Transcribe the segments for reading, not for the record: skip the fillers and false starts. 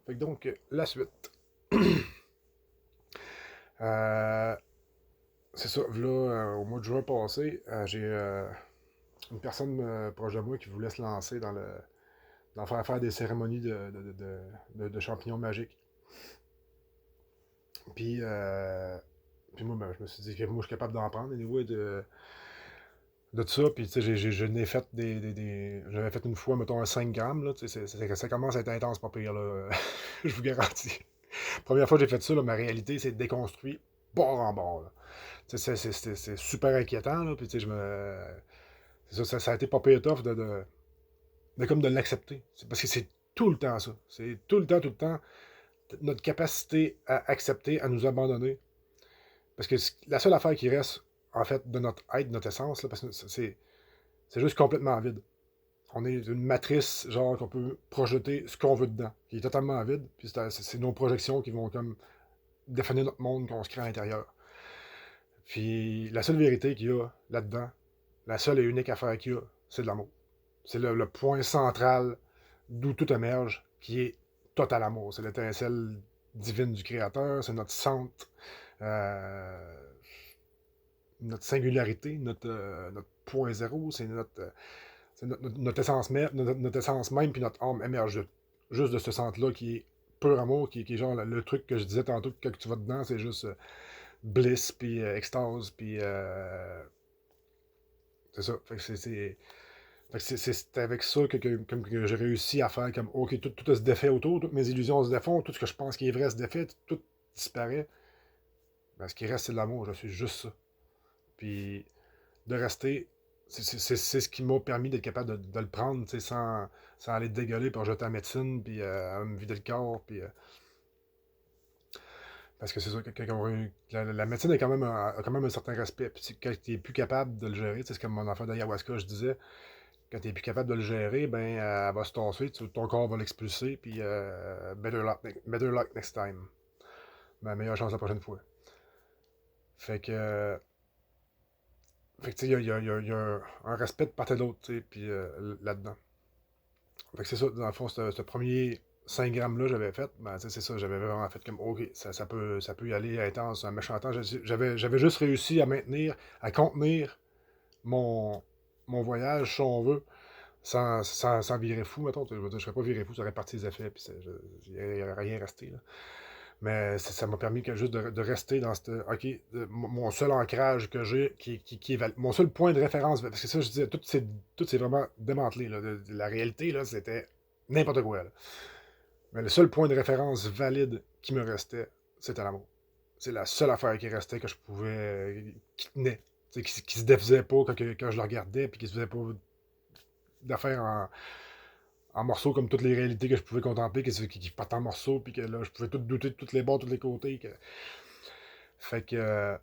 Fait que donc, la suite. Euh, c'est ça, là, au mois de juin passé, j'ai une personne proche de moi qui voulait se lancer dans faire des cérémonies de champignons magiques. Puis, puis moi, ben, je me suis dit que moi, je suis capable d'en prendre, anyway, de ça. Puis, tu sais, je n'ai fait j'avais fait une fois, mettons, un 5 grammes, là. Tu sais, ça commence à être intense, pas pire, là. Je vous garantis. Première fois que j'ai fait ça, là, ma réalité s'est déconstruite bord en bord, là. Tu sais, c'est super inquiétant, là. Puis, tu sais, c'est ça, ça a été pas pire tough comme de l'accepter. C'est parce que c'est tout le temps ça. C'est tout le temps, notre capacité à accepter, à nous abandonner. Parce que la seule affaire qui reste, en fait, de notre être, de notre essence, là, parce que c'est juste complètement vide. On est une matrice, genre, qu'on peut projeter ce qu'on veut dedans, qui est totalement vide, puis c'est nos projections qui vont comme définir notre monde qu'on se crée à l'intérieur. Puis la seule vérité qu'il y a là-dedans, la seule et unique affaire qu'il y a, c'est de l'amour. C'est le point central d'où tout émerge, qui est total amour. C'est l'étincelle divine du Créateur, c'est notre centre, euh, notre singularité, notre point zéro, c'est notre essence même, notre essence même, puis notre âme émerge juste de ce centre-là qui est pur amour, qui est genre le truc que je disais tantôt, que quand tu vas dedans, c'est juste bliss, puis extase, puis c'est ça. Fait que c'est avec ça que j'ai réussi à faire comme, ok, tout se défait autour, toutes mes illusions se défont, tout ce que je pense qui est vrai se défait, tout disparaît. Ben, ce qui reste, c'est de l'amour, je suis juste ça. Puis de rester, c'est ce qui m'a permis d'être capable de le prendre, sans aller dégueuler pour jeter la médecine, puis à me vider le corps, puis parce que c'est ça, la médecine a quand même un certain respect. Puis quand tu n'es plus capable de le gérer, c'est comme mon enfant d'ayahuasca, je disais, quand tu n'es plus capable de le gérer, ben, elle va se tasser, ton corps va l'expulser, puis better luck next time. Ben, meilleure chance la prochaine fois. Fait que, fait que tu sais, il y a un respect de part et d'autre, tu sais, puis là-dedans. Fait que c'est ça, dans le fond, ce premier 5 grammes-là, j'avais fait, ben, tu sais, c'est ça, j'avais vraiment fait comme, ok, ça peut y aller intense, un méchant temps. J'avais juste réussi à maintenir, à contenir mon, mon voyage, si on veut, sans virer fou, mettons. Je veux dire, je serais pas viré fou, ça aurait parti les effets, puis il n'y aurait rien resté, là. Mais ça m'a permis juste de rester dans cette. OK, mon seul ancrage que j'ai, mon seul point de référence, parce que ça, je disais, tout c'est vraiment démantelé, là. La réalité, là, c'était n'importe quoi, là. Mais le seul point de référence valide qui me restait, c'était l'amour. C'est la seule affaire qui restait que je pouvais. Qui tenait. Qui se défaisait pas quand je le regardais, puis qui se faisait pas d'affaires en morceaux comme toutes les réalités que je pouvais contempler, qui partent en morceaux, puis que là, je pouvais tout douter de tous les bords, de tous les côtés. Fait que,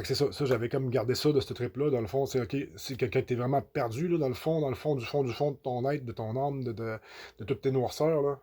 c'est ça. Ça, j'avais comme gardé ça de ce trip-là. Dans le fond, c'est OK, c'est quelqu'un que t'es vraiment perdu, là, dans le fond, du fond de ton être, de ton âme, de toutes tes noirceurs, là.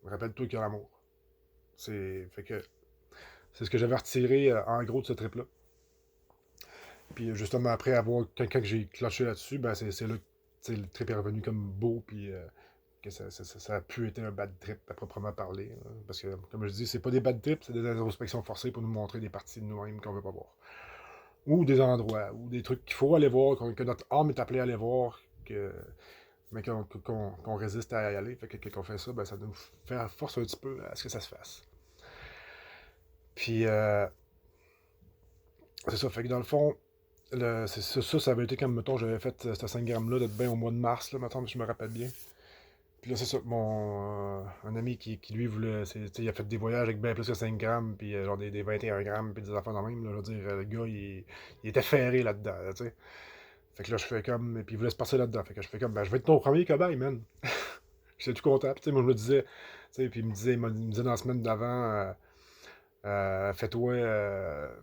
Rappelle-toi qu'il y a l'amour. Fait que, c'est ce que j'avais retiré, en gros, de ce trip-là. Puis justement, après avoir, quand j'ai cloché là-dessus, ben c'est là que le trip est revenu comme beau, puis que ça a pu être un bad trip à proprement parler, hein. Parce que, comme je dis, c'est pas des bad trips, c'est des introspections forcées pour nous montrer des parties de nous-mêmes qu'on veut pas voir. Ou des endroits, ou des trucs qu'il faut aller voir, que notre âme est appelée à aller voir, mais qu'on résiste à y aller. Fait que quand on fait ça, ben, ça nous fait force un petit peu à ce que ça se fasse. Puis, c'est ça. Fait que dans le fond, ça avait été comme, mettons, j'avais fait ce 5 grammes-là d'être bien au mois de mars, là, mettons, je me rappelle bien. Puis là, c'est ça, un ami qui lui voulait, il a fait des voyages avec bien plus que 5 grammes, puis genre des 21 grammes, puis des affaires de même, là, je veux dire, le gars, il était ferré là-dedans, là, tu sais. Fait que là, je fais comme, et puis il voulait se passer là-dedans, fait que je fais comme, ben, je vais être ton premier cobaye, man. J'étais tout content, puis tu sais, moi, je me disais, tu sais, puis il me disait dans la semaine d'avant, fais-toi,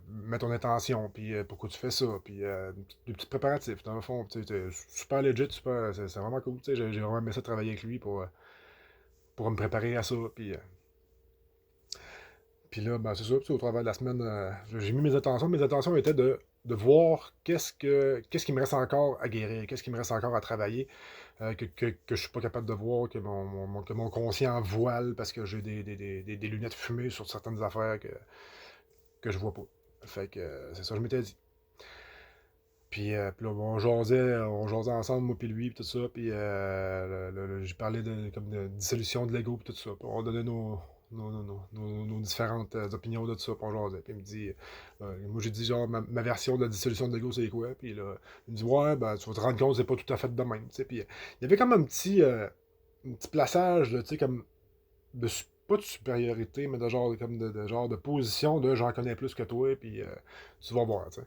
mets ton intention, puis pourquoi tu fais ça, puis des petits préparatifs, dans le fond, tu sais, super legit, c'est vraiment cool, tu sais, j'ai vraiment aimé ça travailler avec lui pour me préparer à ça, puis là, ben, c'est ça, puis au travers de la semaine, j'ai mis mes intentions étaient de de voir qu'est-ce qui me reste encore à guérir, qu'est-ce qui me reste encore à travailler, que je suis pas capable de voir, que mon conscient voile parce que j'ai des lunettes fumées sur certaines affaires que je vois pas. Fait que c'est ça que je m'étais dit. Puis là, on jasait ensemble, moi puis lui, puis tout ça, puis j'ai parlé comme de dissolution de l'ego, puis tout ça. Puis on donnait nos différentes opinions de tout ça, puis on jasait. Puis il me dit, moi j'ai dit genre, ma version de la dissolution de l'ego, c'est quoi? Puis là, il me dit, ouais, ben tu vas te rendre compte, c'est pas tout à fait de même, tu sais. Puis il y avait comme un petit plaçage, là, tu sais, comme, pas de supériorité, mais de genre, comme de genre de position de j'en connais plus que toi, puis tu vas voir, tu sais.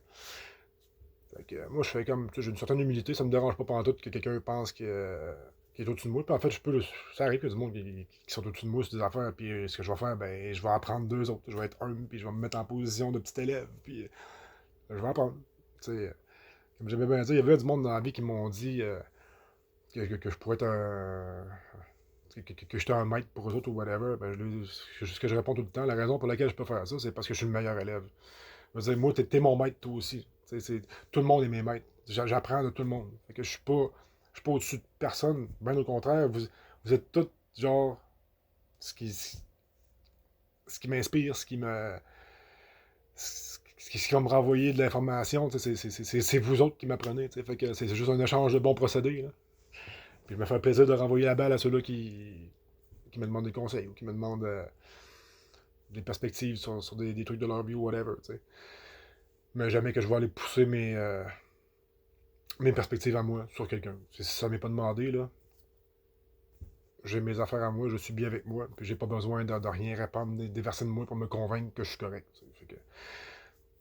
Fait que, moi, je fais comme, tu sais, j'ai une certaine humilité, ça me dérange pas pendant tout que quelqu'un pense qu'il est au-dessus de moi. Puis en fait, ça arrive qu'il y a du monde qui sont au-dessus de moi sur des affaires, puis ce que je vais faire, ben, je vais apprendre d'eux autres. Je vais être humble, puis je vais me mettre en position de petit élève, puis je vais apprendre. Tu sais, comme j'aimais bien dire, il y avait du monde dans la vie qui m'ont dit que je pourrais être que j'étais un maître pour eux autres ou whatever. Ben, c'est ce que je réponds tout le temps. La raison pour laquelle je peux faire ça, c'est parce que je suis le meilleur élève. Je veux dire, moi, t'es mon maître, toi aussi. Tout le monde est mes maîtres. J'apprends de tout le monde. Fait que je suis pas au-dessus de personne. Bien au contraire, vous êtes tous, genre, ce qui, ce qui m'inspire, ce qui va me renvoyer de l'information. C'est vous autres qui m'apprenez. Fait que c'est juste un échange de bons procédés. Là. Puis je me fais un plaisir de renvoyer la balle à ceux-là qui me demandent des conseils ou qui me demandent des perspectives sur des trucs de leur vie ou whatever. T'sais. Mais jamais que je vais aller pousser mes perspectives à moi sur quelqu'un. Si ça m'est pas demandé, là, j'ai mes affaires à moi, je suis bien avec moi, puis j'ai pas besoin de rien répandre, déverser de moi pour me convaincre que je suis correct. Fait que,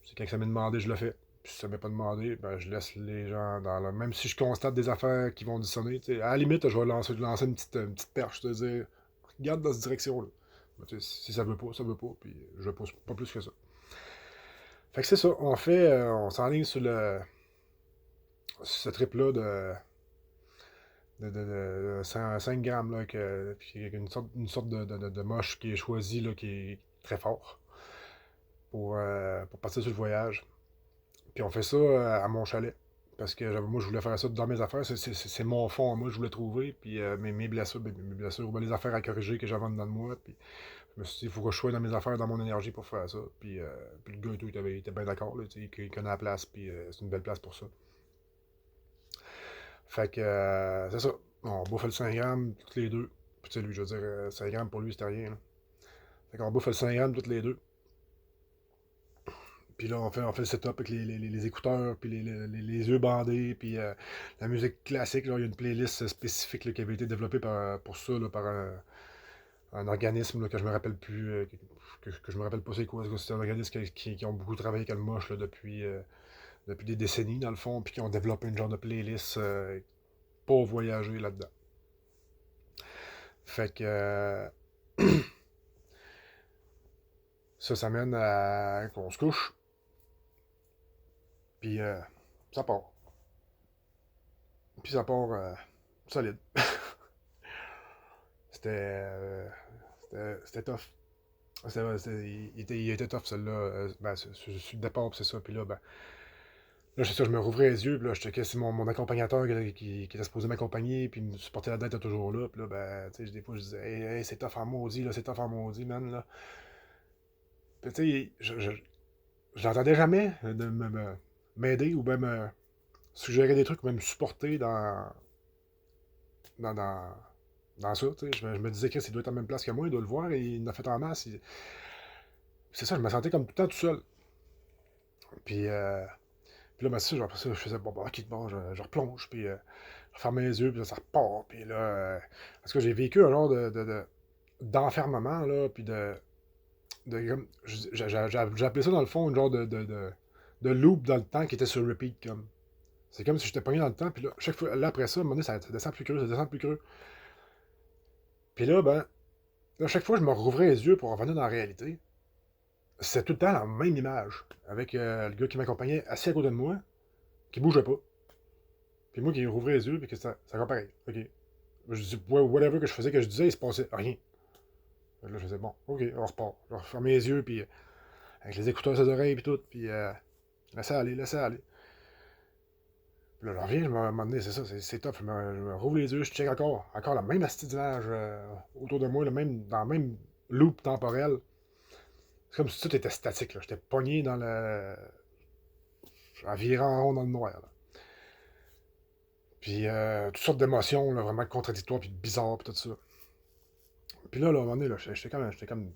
c'est quand ça m'est demandé, je le fais. Puis si ça m'est pas demandé, ben, je laisse les gens dans le... Même si je constate des affaires qui vont dissonner, à la limite, je vais lancer une petite perche, te dire, regarde dans cette direction-là. Ben, si ça veut pas, ça veut pas, puis je pousse pas plus que ça. Fait que c'est ça, on s'enligne sur ce trip-là de 5 grammes, là, puis avec une sorte de moche qui est choisi, là, qui est très fort pour partir sur le voyage. Puis on fait ça à mon chalet. Parce que moi, je voulais faire ça dans mes affaires. C'est mon fond, moi, je voulais trouver. Puis mes blessures, mes blessures, ben, les affaires à corriger que j'avais en dedans de moi. Puis je me suis dit, il faut que je sois dans mes affaires, dans mon énergie pour faire ça. Puis le gars et tout, il était bien d'accord. Il connaît la place. Puis c'est une belle place pour ça. Fait que c'est ça. On bouffe le 5 grammes toutes les deux. Puis tu sais, lui, je veux dire, 5 grammes pour lui, c'était rien. Là. Fait qu'on bouffe le 5 grammes toutes les deux. Puis là, on fait le setup avec les écouteurs, puis les yeux bandés, puis la musique classique. Là, il y a une playlist spécifique là, qui avait été développée pour ça, là, par un organisme là, que je me rappelle plus, que je me rappelle pas c'est quoi. C'est un organisme qui ont beaucoup travaillé avec le moche là, depuis des décennies, dans le fond, puis qui ont développé une genre de playlist pour voyager là-dedans. Fait que ça mène à qu'on se couche, puis ça part. Puis ça part solide. C'était c'était tough. Il était tough, celui-là. Ben, sur le départ, c'est ça. Puis là, c'est ça, je me rouvrais les yeux, puis là, je checkais si mon accompagnateur qui était supposé m'accompagner, puis me supporter la dette était toujours là. Puis là, ben, tu sais, des fois, je disais, hey, c'est tough en maudit, là, c'est tough en maudit, man, là. Puis, tu sais, je l'entendais jamais m'aider ou même me suggérer des trucs ou même me supporter dans, dans, dans ça, tu sais. Je me disais, Chris, il doit être à la même place que moi, il doit le voir, et il en a fait en masse. C'est ça, je me sentais comme tout le temps tout seul. Puis, puis là, ben, c'est ça, après ça, je faisais, bon, ok, bon, je replonge, puis je ferme les yeux, puis là, ça repart. Puis là, parce que j'ai vécu un genre d'enfermement, là, puis j'ai appelé ça, dans le fond, une genre de loop dans le temps qui était sur repeat, comme. C'est comme si j'étais pogné dans le temps, puis là, chaque fois, là, après ça, à un moment donné, ça descend plus creux, ça descend plus creux. Puis là, ben, là, chaque fois, je me rouvrais les yeux pour revenir dans la réalité. C'est tout le temps la même image, avec le gars qui m'accompagnait assis à côté de moi, qui bougeait pas. Puis moi qui rouvrais les yeux, puis que ça va pareil. OK. Je dis, ouais, whatever que je faisais, que je disais, il se passait rien. Là, je faisais, bon, OK, on repart. Je referme les yeux, puis avec les écouteurs sur les oreilles, puis tout. Puis là, Laissez aller, laissez aller. Puis là, je reviens, à un moment donné, c'est ça, c'est tough. Je me rouvre les yeux, je check encore la même astuce d'image autour de moi, dans le même loop temporel. C'est comme si tout était statique, là. J'étais pogné dans le. À virer en rond dans le noir, là. Puis toutes sortes d'émotions, là, vraiment contradictoires, puis bizarres, puis tout ça. Puis là, à un moment donné, là, j'étais comme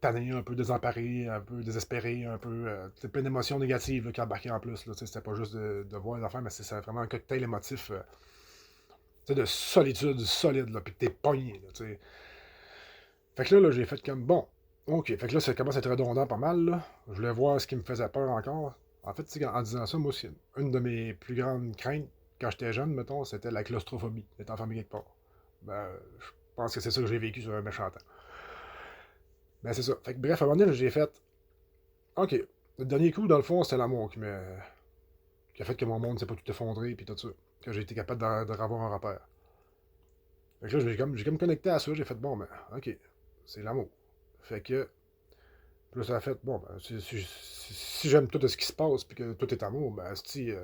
tanné, un peu désemparé, un peu désespéré, un peu. C'était plein d'émotions négatives là, qui embarquaient en plus. Là, c'était pas juste de voir les affaires, mais c'est vraiment un cocktail émotif de solitude solide, là, puis que t'es pogné. Là, t'sais. Fait que là, j'ai fait comme bon. Ok, fait que là, ça commence à être redondant pas mal. Là. Je voulais voir ce qui me faisait peur encore. En fait, en disant ça, moi aussi, une de mes plus grandes craintes quand j'étais jeune, mettons, c'était la claustrophobie, d'être enfermé quelque part. Ben, je pense que c'est ça que j'ai vécu sur un méchant temps. Ben, c'est ça. Fait que bref, à un moment donné, j'ai fait. Ok, le dernier coup, dans le fond, c'était l'amour qui a fait que mon monde s'est pas tout effondré, puis tout ça. Que j'ai été capable de revoir un repère. Fait que là, j'ai comme connecté à ça, j'ai fait bon, ben, ok, c'est l'amour. Fait que. Puis là, ça a fait, bon, ben, si j'aime tout ce qui se passe, puis que tout est amour, ben, asti, vous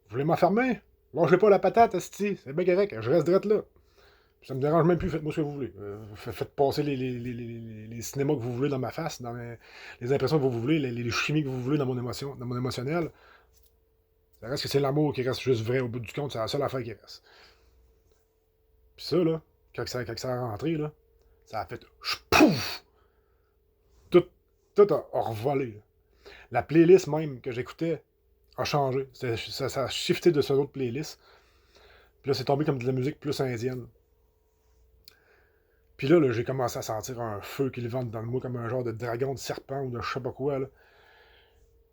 voulez m'enfermer? Lâchez pas la patate, asti, c'est bien correct, je reste drette là. Puis ça me dérange même plus, faites-moi ce que vous voulez. Faites passer les cinémas que vous voulez dans ma face, les impressions que vous voulez, les chimies que vous voulez dans mon émotion, dans mon émotionnel. Ça reste que c'est l'amour qui reste juste vrai au bout du compte, c'est la seule affaire qui reste. Puis ça, là, quand ça a rentré, là, ça a fait pouf! Tout, tout a revolé. Là. La playlist même que j'écoutais a changé. Ça a shifté de sur une autre playlist. Puis là, c'est tombé comme de la musique plus indienne. Puis là, j'ai commencé à sentir un feu qui le vente dans le moi comme un genre de dragon, de serpent ou de je sais pas quoi. Là.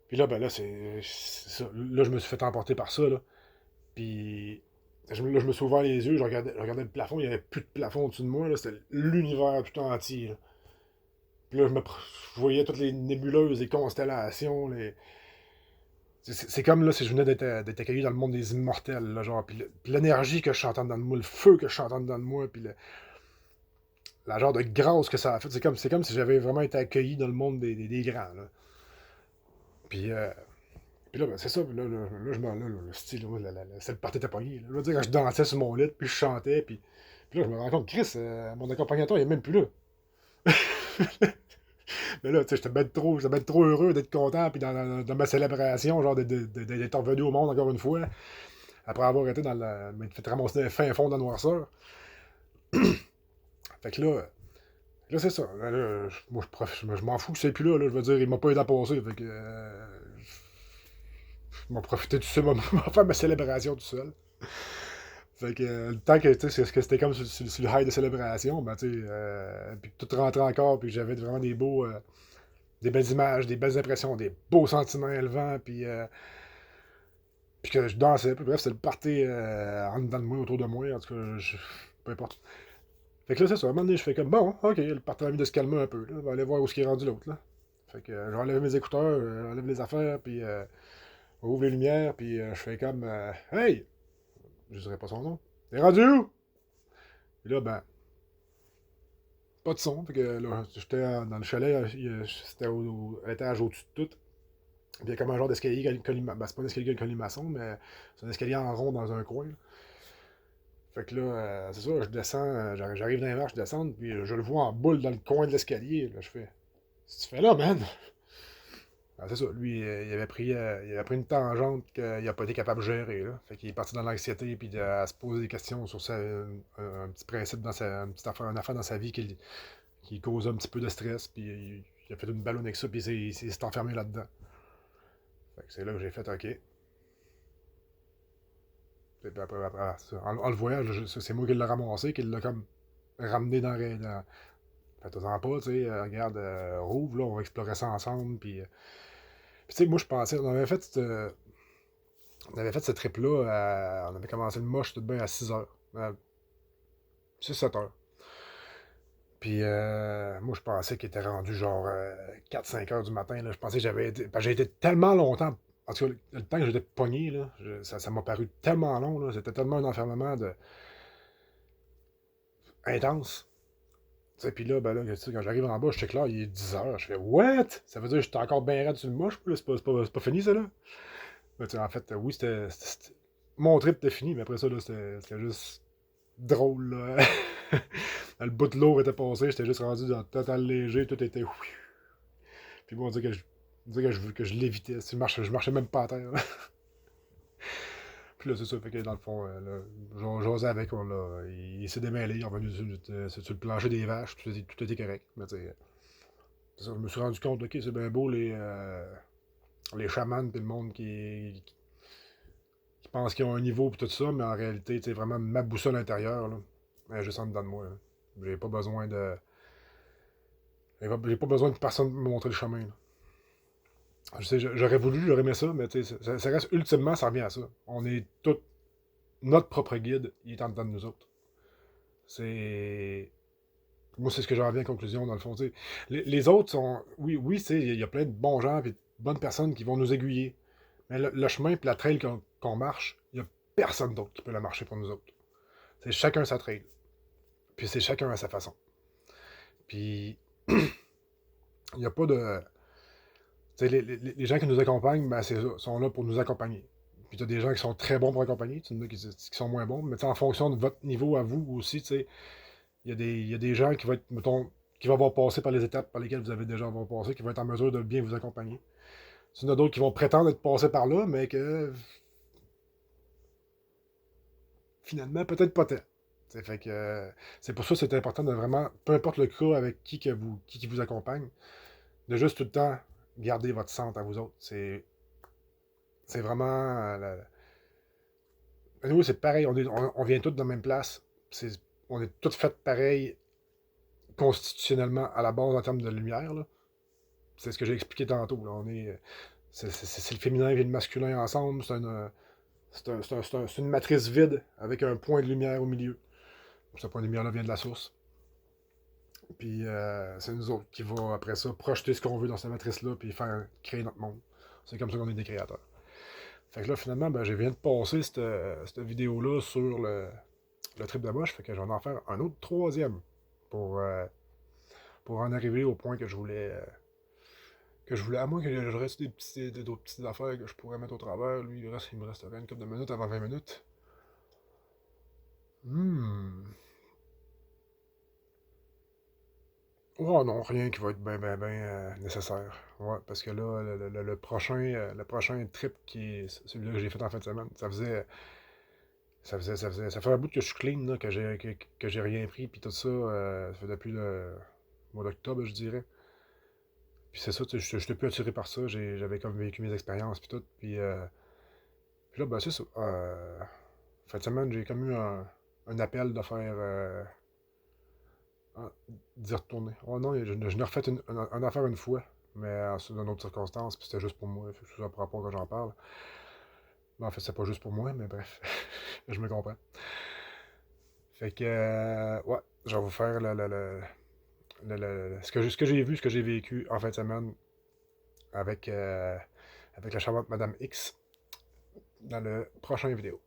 Puis là, ben là, c'est ça. Là, je me suis fait emporter par ça. Là. Puis là, je me suis ouvert les yeux, je regardais le plafond, il n'y avait plus de plafond au-dessus de moi. Là, c'était l'univers tout entier. Là. Puis là, je voyais toutes les nébuleuses, les constellations, c'est comme là, si je venais d'être accueilli dans le monde des immortels, là, genre, puis l'énergie que je chantais dans moi, le feu que je chantais dans moi, puis la genre de grâce que ça a fait, c'est comme si j'avais vraiment été accueilli dans le monde des grands, là. Puis, euh, puis là, ben, c'est ça, là, le style, c'est le party était pogné, là. Je veux dire, quand je dansais sur mon lit, puis je chantais, puis là, je me rends compte, Chris, mon accompagnateur, il est même plus là. Mais là, tu sais, j'étais ben trop heureux d'être content, puis dans ma célébration, genre d'être revenu au monde encore une fois, après avoir été m'être fait ramasser dans le fin fond de la noirceur. Fait que là c'est ça. Moi, je m'en fous que c'est plus là, je veux dire, il m'a pas aidé à passer, fait que... je m'en profité tout seul, faire ma célébration tout seul. Fait que le temps que, tu sais, que c'était comme sur le high de célébration, ben, tu sais, puis tout rentrait encore, puis j'avais vraiment des belles images, des belles impressions, des beaux sentiments élevants, puis que je dansais. Puis bref, c'était le party en dedans de moi, autour de moi, en tout cas, peu importe. Fait que là, c'est ça. À un moment donné, je fais comme, bon, ok, le party a envie de se calmer un peu, là. On va aller voir où est-ce qu'il est rendu l'autre, là. Fait que j'enlève mes écouteurs, j'enlève les affaires, puis on ouvre les lumières, puis je fais comme, hey! Je dirais pas son nom. T'es rendu où? Puis là, ben, pas de son. Fait que là, j'étais dans le chalet, c'était à l'étage au-dessus de tout. Puis il y a comme un genre d'escalier ben, c'est pas un escalier colimaçon, mais c'est un escalier en rond dans un coin. Là. Fait que là, c'est ça, je descends, j'arrive dans les marches, je descends, puis je le vois en boule dans le coin de l'escalier. Là, je fais, qu'est-ce que tu fais là, man? Ah, c'est ça, lui, il avait pris une tangente qu'il n'a pas été capable de gérer. Là. Fait qu'il est parti dans l'anxiété, puis à se poser des questions sur un petit principe une petite affaire, une affaire dans sa vie qui cause un petit peu de stress, puis il a fait une ballonne avec ça, puis il s'est enfermé là-dedans. Fait que c'est là que j'ai fait OK. Puis après, en le voyant, c'est moi qui l'ai ramassé, qui l'a comme ramené dans. Faites-en pas, tu sais, regarde, rouvre, là, on va explorer ça ensemble, puis tu sais, moi, je pensais, on avait fait ce trip-là, on avait commencé le moche tout de bien à 6 heures. 6-7 heures. Puis moi, je pensais qu'il était rendu genre 4-5 heures du matin. Là. Je pensais que j'avais été. Parce que j'ai été tellement longtemps. En tout cas, le temps que j'étais pogné, là, ça m'a paru tellement long. Là. C'était tellement un enfermement intense. sais, puis là, ben là, tu sais, quand j'arrive en bas, je check là, il est 10 h. Je fais What? Ça veut dire que j'étais encore bien raide sur le moche, là, c'est pas fini ça là? Ben, tu sais, en fait, oui, mon trip était fini, mais après ça, là, c'était juste drôle, là. Le bout de l'eau était passé, j'étais juste rendu dans le total léger, tout était. Puis moi, on dirait que je l'évitais. Je marchais même pas à terre. Puis là, c'est ça, fait que dans le fond, là, j'osais avec, il s'est démêlé, il est revenu sur le plancher des vaches, tout était correct. Mais tu sais, c'est ça, je me suis rendu compte, ok, c'est bien beau les chamans et le monde qui pensent qu'ils ont un niveau et tout ça, mais en réalité, c'est vraiment ma boussole intérieure, là, elle est juste en dedans de moi. Là. J'ai pas besoin de. J'ai pas besoin de personne pour me montrer le chemin. Là. Je sais, j'aurais aimé ça, mais tu sais, ça reste ultimement, ça revient à ça. On est tout. Notre propre guide, il est en dedans de nous autres. C'est. Moi, c'est ce que j'en reviens à conclusion, dans le fond. Les autres sont. Oui, oui, il y a plein de bons gens et de bonnes personnes qui vont nous aiguiller. Mais le chemin et la trail qu'on marche, il n'y a personne d'autre qui peut la marcher pour nous autres. C'est chacun sa trail. Puis c'est chacun à sa façon. Puis il n'y a pas de. Les gens qui nous accompagnent, ben, sont là pour nous accompagner. Puis tu as des gens qui sont très bons pour accompagner, tu en as qui sont moins bons. Mais en fonction de votre niveau à vous aussi, il y a des gens qui vont être, mettons, qui vont avoir passé par les étapes par lesquelles vous avez déjà avoir passé, qui vont être en mesure de bien vous accompagner. Il y en a d'autres qui vont prétendre être passés par là, mais que finalement, peut-être pas tant. Fait que c'est pour ça que c'est important de vraiment, peu importe le cas avec qui vous accompagne, de juste tout le temps garder votre centre à vous autres. C'est vraiment. Nous, c'est pareil, on vient tous de la même place. On est tous faits pareil constitutionnellement à la base en termes de lumière. Là. C'est ce que j'ai expliqué tantôt. Là. C'est le féminin et le masculin ensemble. C'est une matrice vide avec un point de lumière au milieu. Ce point de lumière-là vient de la source. Puis c'est nous autres qui va, après ça, projeter ce qu'on veut dans cette matrice-là, puis faire créer notre monde. C'est comme ça qu'on est des créateurs. Fait que là, finalement, ben, je viens de passer cette vidéo-là sur le trip de moche, fait que je vais en faire un autre troisième pour en arriver au point que je voulais, à moins que je reste d'autres petites affaires que je pourrais mettre au travers. Lui, il me resterait une couple de minutes avant 20 minutes. Oh non, rien qui va être bien nécessaire. Ouais, parce que là, le prochain trip qui est celui-là que j'ai fait en fin de semaine, ça fait un bout que je suis clean, là, que j'ai rien pris, puis tout ça, ça fait depuis le mois d'octobre, je dirais. Puis c'est ça, tu sais, je n'étais plus attiré par ça, j'avais comme vécu mes expériences, puis tout, puis là, ben c'est ça. Fin de semaine, j'ai comme eu un appel de faire, d'y retourner. Oh non, je n'ai refait une affaire une fois, mais dans d'autres circonstances, puis c'était juste pour moi, c'est ça par rapport que j'en parle. Ben, en fait, c'est pas juste pour moi, mais bref, je me comprends. Fait que, ouais, je vais vous faire ce que j'ai vu, ce que j'ai vécu en fin de semaine avec, avec la charmante Madame X dans le prochain vidéo.